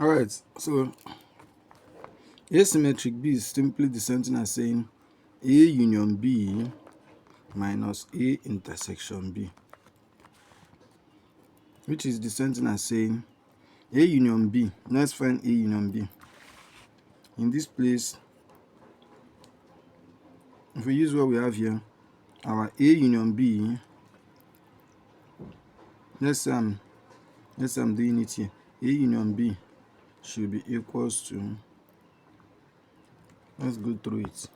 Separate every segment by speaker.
Speaker 1: Alright, so asymmetric B is simply the same thing as saying A union B minus A intersection B, which is the same thing as saying A union B. Let's find A union B. In this place, if we use what we have here, our A union B, let's say I'm doing it here. A union B should be equals to, let's go through it.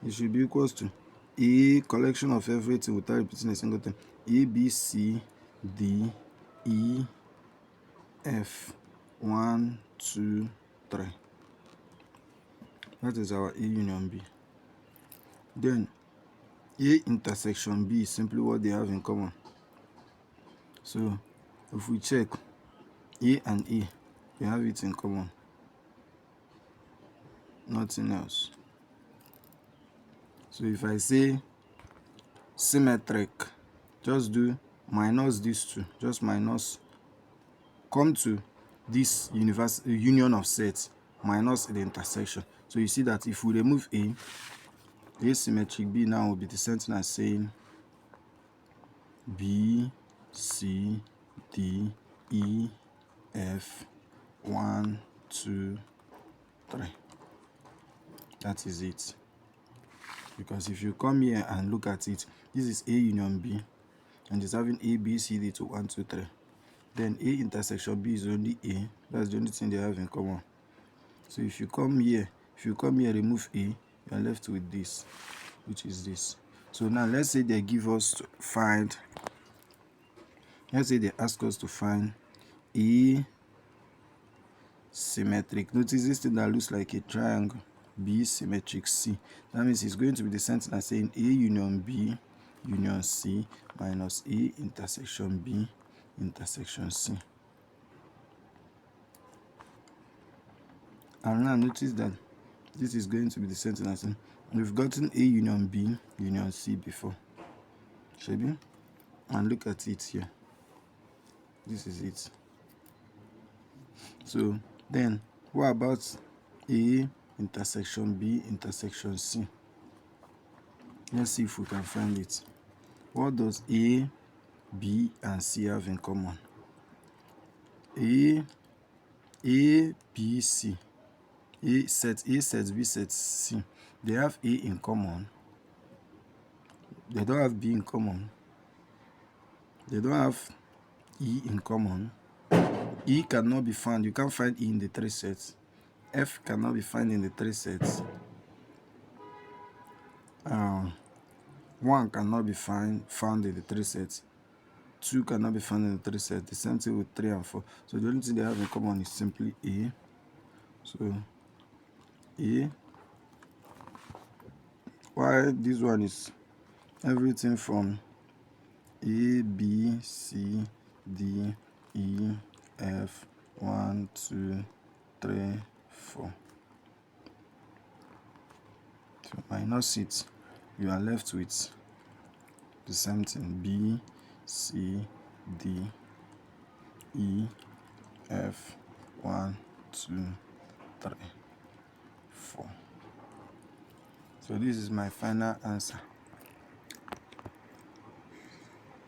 Speaker 1: It should be equals to A collection of everything without repeating a single thing. A, B, C, D, E, F, 1, 2, 3. That is our A union B. Then A intersection B is simply what they have in common. So if we check A and A, they have it in common. Nothing else. So if I say symmetric, just do minus these two. Just minus, come to this union of sets minus the intersection. So you see that if we remove A, asymmetric B now will be the same thing as saying B, C, D, E, F, 1, 2, 3. That is it. Because if you come here and look at it, this is A union B, and it's having A, B, C, D to 1, 2, 3. Then A intersection B is only A. That's the only thing they have in common. So if you come here, remove A, you are left with this, which is this. So now let's say they give us to find, let's say they ask us to find A symmetric. Notice this thing that looks like a triangle. B symmetric C. That means it's going to be the same thing as saying A union B union C minus A intersection B intersection C. And now notice that this is going to be the same thing as saying we've gotten A union B union C before. Shabi? And look at it here. This is it. So then what about A intersection B intersection C? Let's see if we can find it. What does A, B, and C have in common? A, B, C. A set B set C. They have A in common. They don't have B in common. They don't have E in common. E cannot be found. You can't find E in the 3 sets. F cannot be found in the 3 sets. 1 cannot be found in the 3 sets. 2 cannot be found in the 3 sets. The same thing with 3 and 4. So the only thing they have in common is simply A. So A. Why this one is everything from A, B, C, D, E, F, 1, 2, 3, 4. So minus it, you are left with the same thing. B, C, D, E, F, 1, 2, 3, 4. So this is my final answer.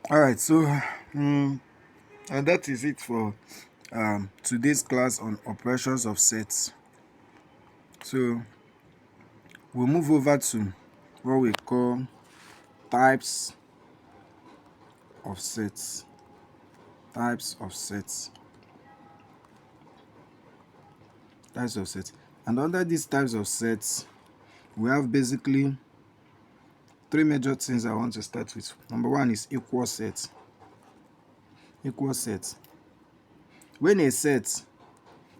Speaker 1: Alright, so and that is it for today's class on operations of sets. So we'll move over to what we call types of sets. Types of sets. And under these types of sets, we have basically 3 major things I want to start with. Number 1 is equal sets. Equal sets. When a set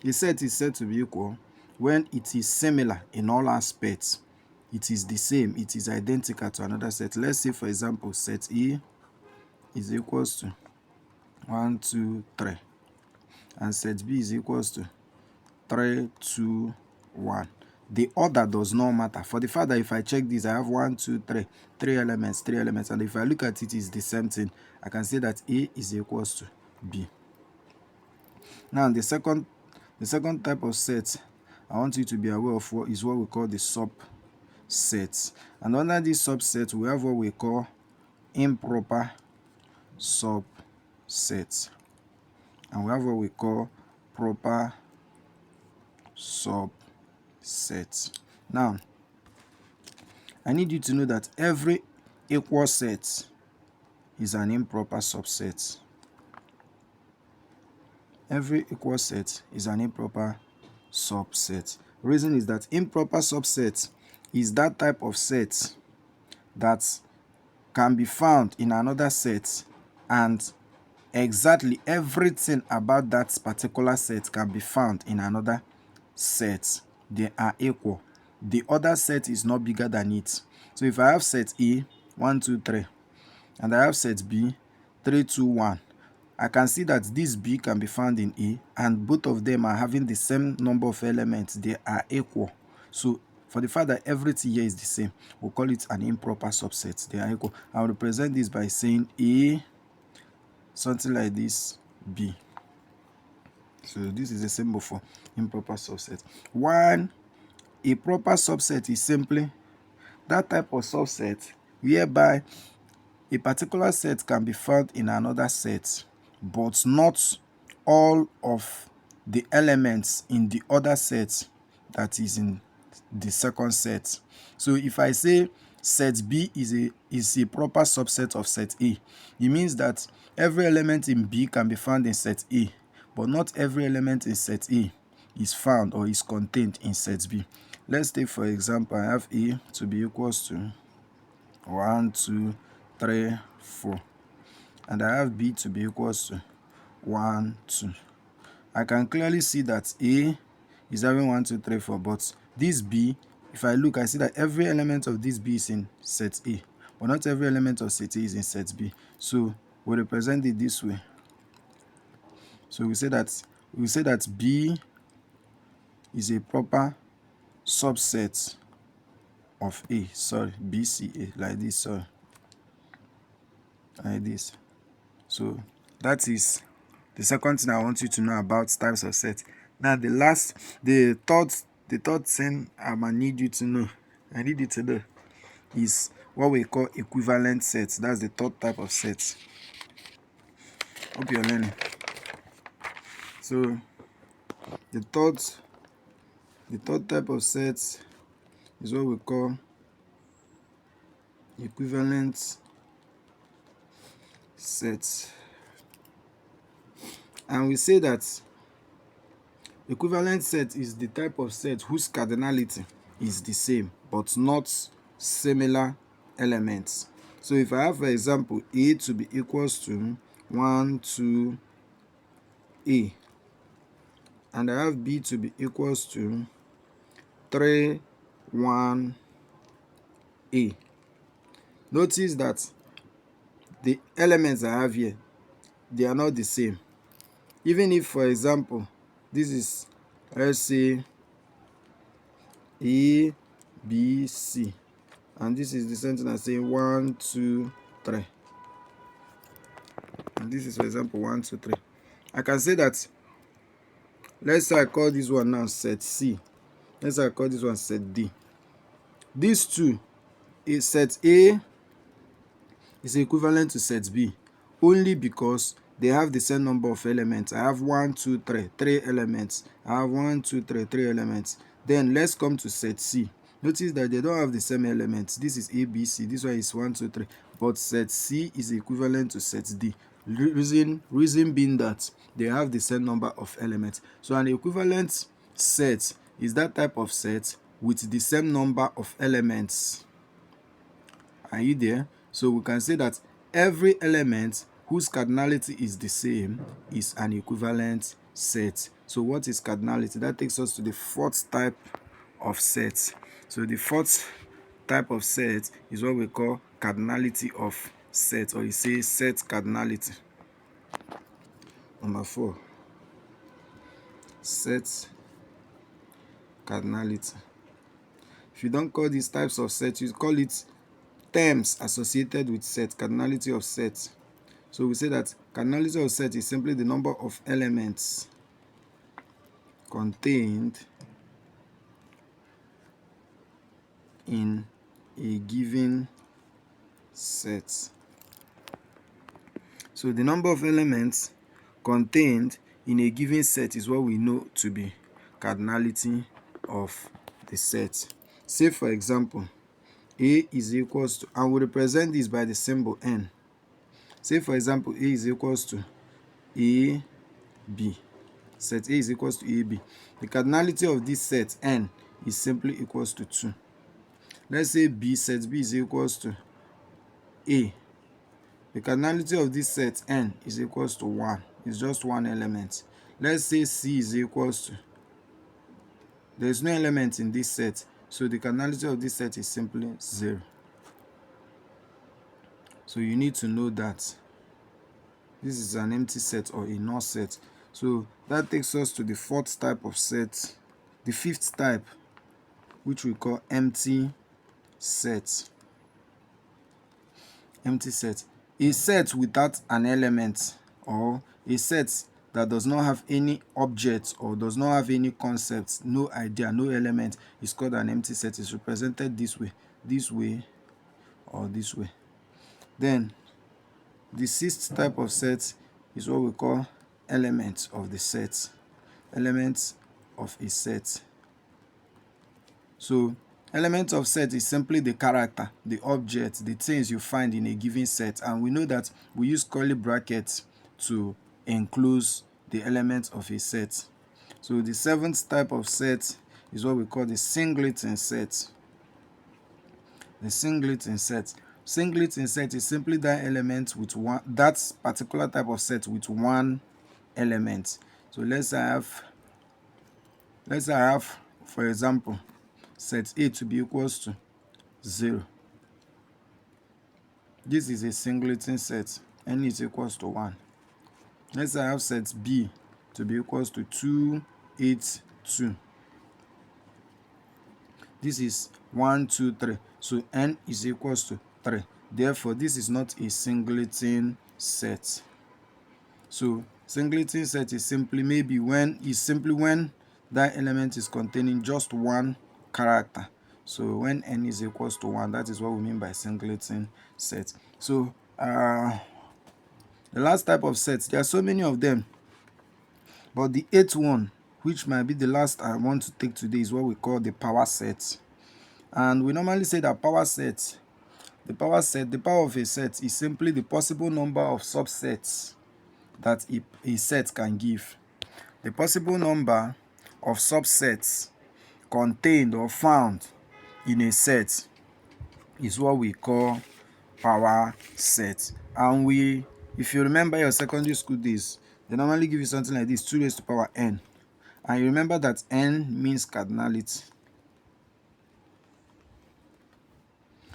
Speaker 1: is said to be equal when it is similar in all aspects. It is the same, it is identical to another set. Let's say, for example, set A is equals to 1, 2, 3, and set B is equals to 3, 2, 1. The order does not matter. For the fact that if I check this, I have 1, 2, 3, 3 elements, and if I look at it, it's the same thing. I can say that A is equals to B. Now the second type of set I want you to be aware of is what we call the subsets. And under this subset, we have what we call improper subsets. And we have what we call proper subsets. Now, I need you to know that every equal set is an improper subset. Every equal set is an improper subset. Reason is that improper subset is that type of set that can be found in another set, and exactly everything about that particular set can be found in another set. They are equal. The other set is not bigger than it. So if I have set A 1 2 3 and I have set B 3 2 1, I can see that this B can be found in A, and both of them are having the same number of elements. They are equal. So for the fact that everything here is the same, we'll call it an improper subset. They are equal. I'll represent this by saying A, something like this, B. So this is a symbol for improper subset. One, a proper subset is simply that type of subset whereby a particular set can be found in another set, but not all of the elements in the other set that is in the second set. So if I say set B is a proper subset of set A, it means that every element in B can be found in set A, but not every element in set A is found or is contained in set B. Let's take, for example, I have A to be equals to 1 2 3 4, and I have B to be equals to 1 2. I can clearly see that A is having 1 2 3 4, but this B, if I look, I see that every element of this B is in set A, but not every element of set A is in set B. So we represent it this way. So we say that B is a proper subset of A. Sorry, BCA, like this. Sorry, like this. So that is the second thing I want you to know about types of sets. Now the third thing I need you to know is what we call equivalent sets. That's the third type of sets. Hope you're learning. So the third type of sets is what we call equivalent sets. And we say that equivalent set is the type of set whose cardinality is the same but not similar elements. So if I have, for example, A to be equals to 1 2 A, and I have B to be equals to 3 1 A, notice that the elements I have here, they are not the same. Even if, for example, this is, let's say, A, B, C, and this is the same thing as saying 1 2 3, and this is, for example, 1 2 3. I can say that, let's say I call this one now set C, let's say I call this one set D. These two, is set A is equivalent to set B only because they have the same number of elements. I have 1 2 3 3 elements. I have 1 2 3 3 elements. Then let's come to set C. Notice that they don't have the same elements. This is A, B, C. This one is 1 2 3. But set C is equivalent to set D. Reason being that they have the same number of elements. So an equivalent set is that type of set with the same number of elements. Are you there? So we can say that every element whose cardinality is the same is an equivalent set. So what is cardinality? That takes us to the fourth type of set. So the fourth type of set is what we call cardinality of set, or you say set cardinality. Number 4, set cardinality. If you don't call these types of sets, you call it terms associated with set, cardinality of set. So we say that cardinality of set is simply the number of elements contained in a given set. So the number of elements contained in a given set is what we know to be cardinality of the set. Say for example, A is equals to, and we represent this by the symbol n. Say for example, A is equals to AB. Set A is equals to AB. The cardinality of this set n is simply equals to 2. Let's say B, set B is equals to A. The cardinality of this set n is equals to 1. It's just one element. Let's say C is equals to, there is no element in this set, so the cardinality of this set is simply 0. So you need to know that this is an empty set or a null set. So that takes us to the fourth type of set, the fifth type, which we call empty set. Empty set. A set without an element, or a set that does not have any object or does not have any concept, no idea, no element, is called an empty set. It's represented this way, or this way. Then the sixth type of set is what we call elements of the set. Elements of a set. So element of set is simply the character, the object, the things you find in a given set, and we know that we use curly brackets to enclose the elements of a set. So the seventh type of set is what we call the singleton set. The singleton set. Singleton set is simply that element with one, that particular type of set with one element. So let's say I have, for example, set A to be equals to 0. This is a singleton set. N is equals to 1. Let's say I have set B to be equals to 2, 8, 2. This is 1, 2, 3. So N is equals to 3. Therefore, this is not a singleton set. So singleton set is simply when that element is containing just one character. So when n is equals to 1, that is what we mean by singleton set. So the last type of sets, there are so many of them, but the eighth one, which might be the last I want to take today, is what we call the power set. And we normally say that the power of a set is simply the possible number of subsets that a set can give. The possible number of subsets contained or found in a set is what we call power set. And if you remember your secondary school days, they normally give you something like this, 2 raised to power n. And you remember that n means cardinality.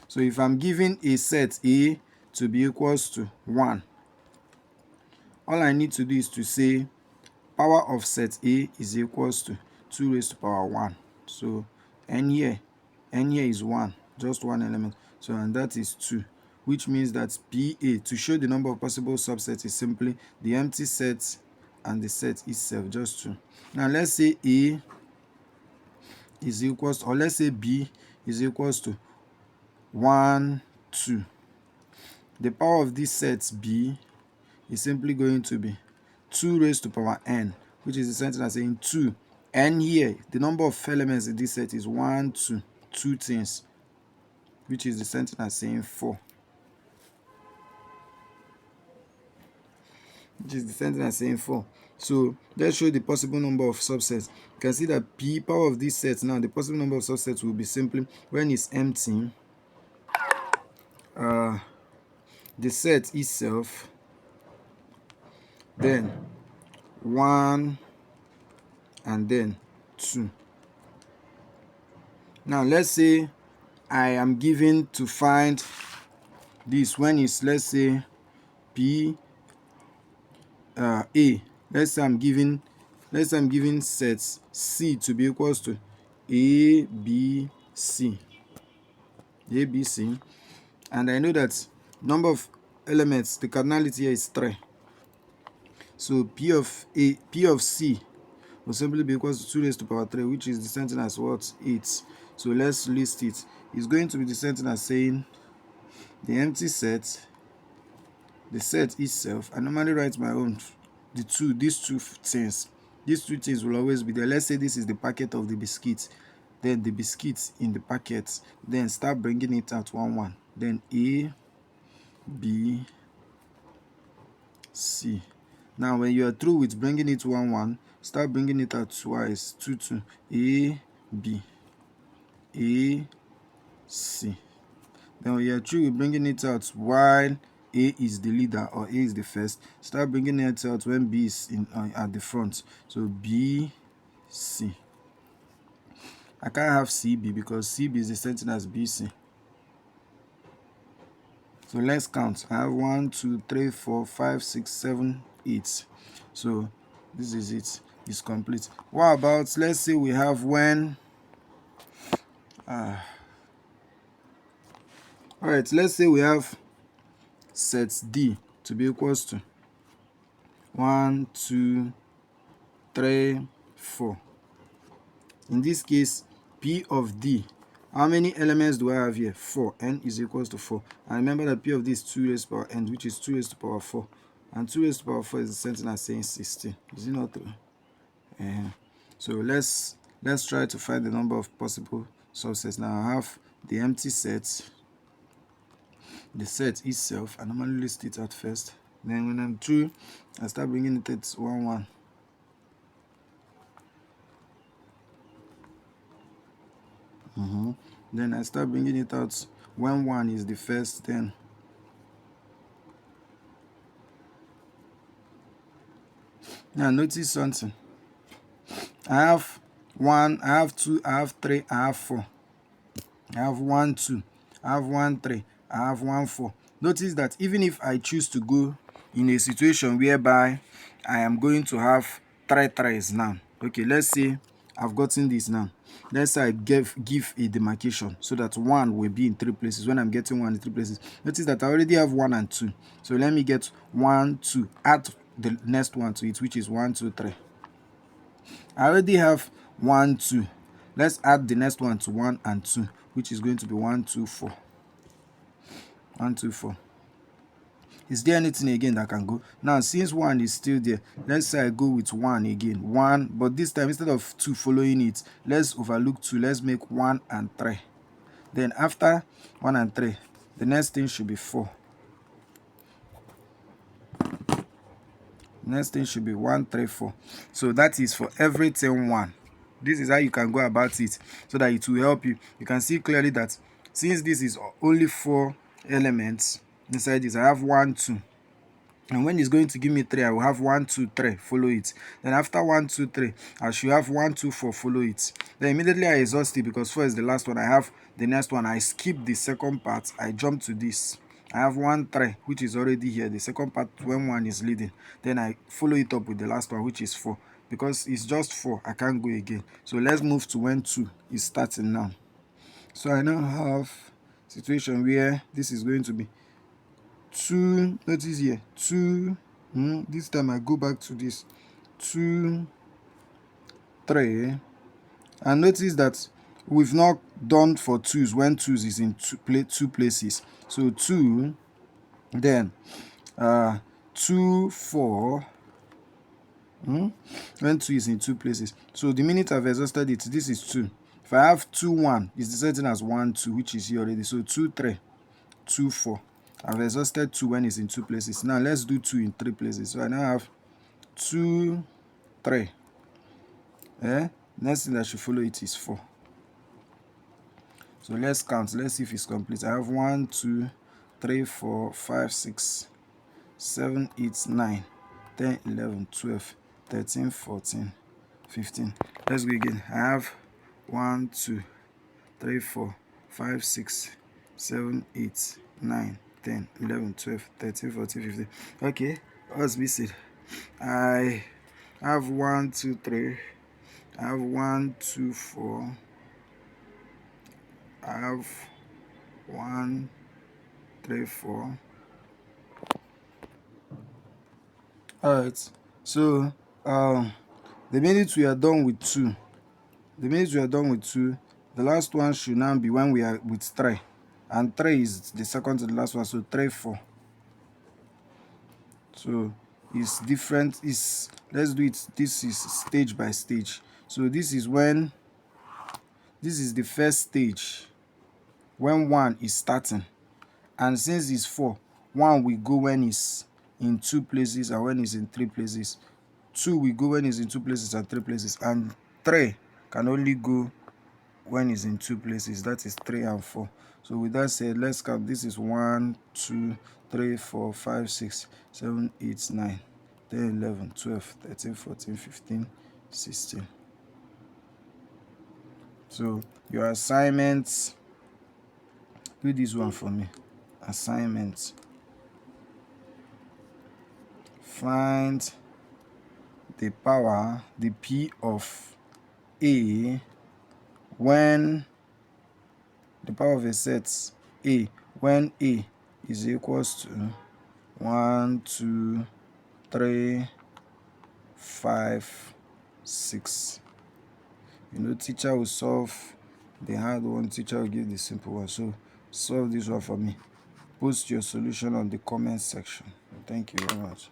Speaker 1: So if I'm given a set A to be equals to 1, all I need to do is to say power of set A is equals to 2 raised to power 1. So n here is 1, just one element. So and that is 2, which means that PA, to show the number of possible subsets, is simply the empty set and the set itself, just 2. Now let's say A is equals to, or let's say B is equals to 1, 2. The power of this set B is simply going to be 2 raised to power n, which is the same thing as saying 2. N here, the number of elements in this set is 1, 2, 2 things, which is the same thing as saying 4. Which is the same thing as saying 4. So let's show the possible number of subsets. You can see that P, power of this set now, the possible number of subsets will be simply, when it's empty, the set itself, then 1, and then 2. Now let's say I am given to find this when it's, let's say, P A. Let's say I'm given sets C to be equals to A, B, C. A, B, C. And I know that number of elements, the cardinality here is 3. So P of C will simply be equals to 2 raised to power 3, which is the same thing as what? 8. So let's list it. It's going to be the same thing as saying the empty set, the set itself. I normally write my own, these two things. These two things will always be there. Let's say this is the packet of the biscuits. Then the biscuits in the packet. Then start bringing it out 1 1. Then A, B, C. Now when you are through with bringing it 1 1, start bringing it out twice. 2 2. A, B, A, C. Then when you are through with bringing it out while A is the leader or A is the first, start bringing it out when B is at the front. So B, C. I can't have CB because CB is the same thing as BC. So let's count. I have 1 2 3 4 5 6 7 8. So this is it. It's complete. What about, let's say we have when all right, let's say we have set D to be equals to 1 2 3 4. In this case, P of D, how many elements do I have here? 4. N is equals to 4. And remember that P of D is 2 raised to power N, which is 2 raised to power 4. And 2 raised to power 4 is the same thing as saying 16. Is it not true? So let's try to find the number of possible subsets. Now I have the empty set, the set itself. I normally list it at first. Then when I'm through, I start bringing it at 1 1. Then I start bringing it out when 1 is the first. Then now notice something. I have 1, I have 2, I have 3, I have 4. I have 1 2, I have 1 3, I have 1 4. Notice that even if I choose to go in a situation whereby I am going to have 3 3s now. Okay, let's say I've gotten this now. Let's say I give a demarcation so that 1 will be in 3 places. When I'm getting 1 in 3 places, notice that I already have 1 and 2. So let me get 1 2, add the next one to it, which is 1 2 3. I already have 1 2. Let's add the next one to 1 and 2, which is going to be 1 2 4. 1 2 4. Is there anything again that can go? Now, since 1 is still there, let's say I go with 1 again. 1, but this time instead of 2 following it, let's overlook 2. Let's make 1 and 3. Then after 1 and 3, the next thing should be 4. Next thing should be 1 3 4. So that is for everything 1. This is how you can go about it so that it will help you. You can see clearly that since this is only 4 elements inside this, I have 1 2. And when it's going to give me 3, I will have 1 2 3, follow it. Then after 1 2 3, I should have 1 2 4, follow it. Then immediately I exhaust it because 4 is the last one. I have the next one. I skip the second part. I jump to this. I have 1 3, which is already here. The second part when 1 is leading. Then I follow it up with the last one, which is 4. Because it's just 4, I can't go again. So let's move to when 2 is starting now. So I now have a situation where this is going to be 2, notice here, 2, this time I go back to this, 2 3, and notice that we've not done for 2's when 2's is in two places. So 2, then 2 4, when 2 is in 2 places. So the minute I've exhausted it, this is 2. If I have 2 1, it's the same thing as 1 2, which is here already. So 2 3, 2 4. I've exhausted 2 when it's in 2 places. Now let's do 2 in 3 places. So I now have 2 3. Next thing that should follow it is 4. So let's count. Let's see if it's complete. I have 1 2 3 4 5 6 7 8 9 10 11 12 13 14 15. Let's go again. I have 1 2 3 4 5 6 7 8 9 10 11 12 13 14 15. Okay, what's missing? I have 1 2 3. I have 1 2 4. I have 1 3 4. All right, so The minute we are done with 2, the last one should now be when we are with 3. And 3 is the second to the last one, so 3, 4. So it's different. Let's do it. This is stage by stage. So this is the first stage when 1 is starting. And since it's 4, 1 will go when it's in 2 places and when it's in 3 places. 2 will go when it's in 2 places and 3 places. And 3 can only go when it's in 2 places. That is 3 and 4. So with that said, let's count. This is 1, 2, 3, 4, 5, 6, 7, 8, 9, 10, 11, 12, 13, 14, 15, 16. So your assignments, do this one for me. Assignments. Find the power, the P of A, when the power of a set A, when A is equals to 1, 2, 3, 5, 6. Teacher will solve the hard one, teacher will give the simple one. So solve this one for me. Post your solution on the comment section. Thank you very much.